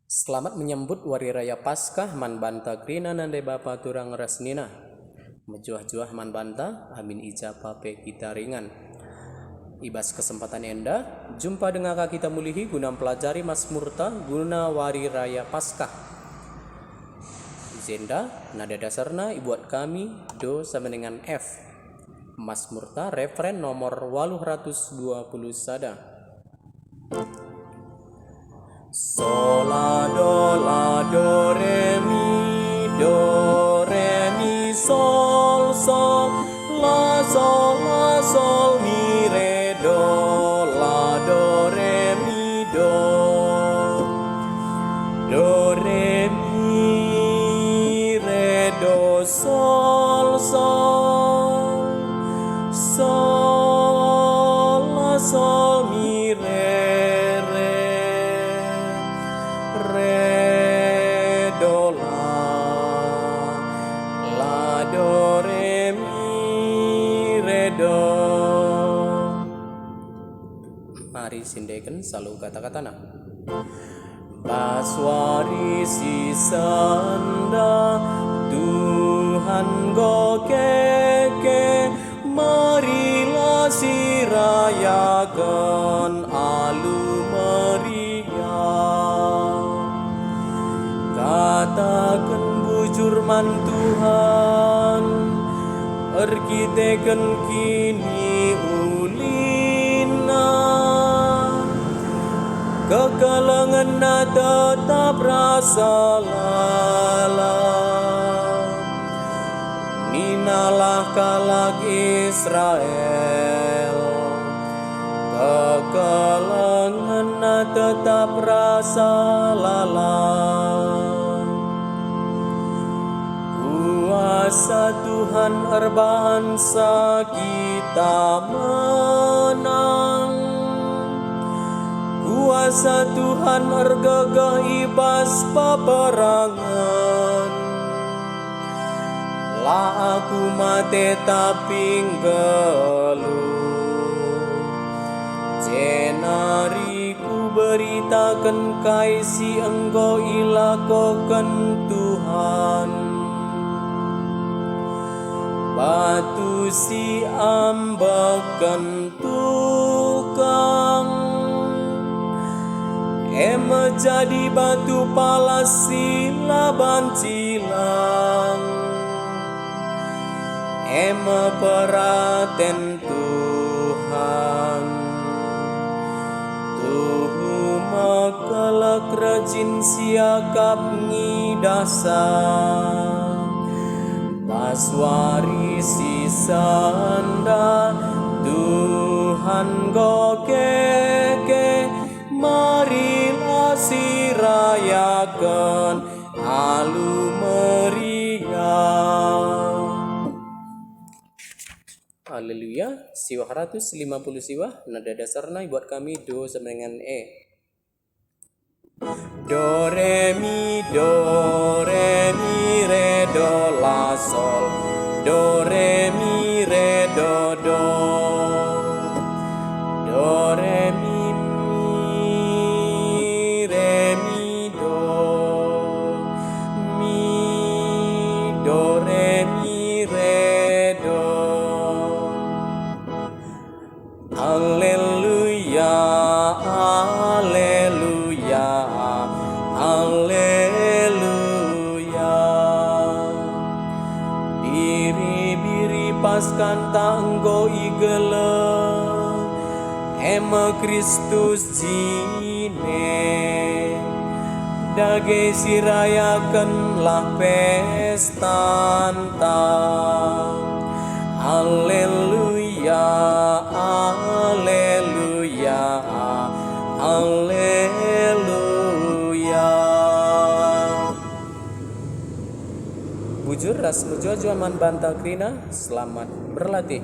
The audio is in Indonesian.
Selamat menyambut Wari Raya Paskah man banta krina nande bapa turang resnina. Mejuah-juah man banta amin ijapa pe kita ringan. Ibas kesempatan enda, jumpa dengan kita mulihi guna pelajari Mazmurta guna Wari Raya Paskah. Zenda nada dasarna ibuat kami do sama dengan F. Mazmurta referen nomor 820 sada. Sol la do re mi sol sol mi re do la do re mi do re mi re do sol mi re do la do re mi re do. Mari sindeken selalu kata-katana. Baswari sisanda Tuhan go keke, marilah sirayakan alu meriah. Katakan bujur man Tuhan, erkiteken kini ulina, kekalangan tetap rasa lalang. Ninalah kalak Israel, kekalangan tetap rasa lalang. Kuasa Tuhan erbangsa kita menang, kuasa Tuhan ergagah ibas peperangan. La aku mate tapi geluh, jenari ku beritakan kaisi engkau ilakokan Tuhan. Batu si ambakan tukang, jadi batu palas silaban cilang. Peraten Tuhan, Tuhu makalak rajin siakap ngidasa. Baswari sisanda Tuhan go keke, marilah sirayakan alu meriah. Haleluya. Siwah 150 siwah nada dasarna buat kami do sama dengan E. Do re mi re do la sol, do re mi re do do re mi re mi do re mi re do. Haleluya, haleluya, haleluya. Biri-biri paskan tanggo igele, ema Kristus jine, dage sirayakanlah pestanta. Haleluya, haleluya, haleluya. Bujur ras mujo man banta krina, selamat berlatih.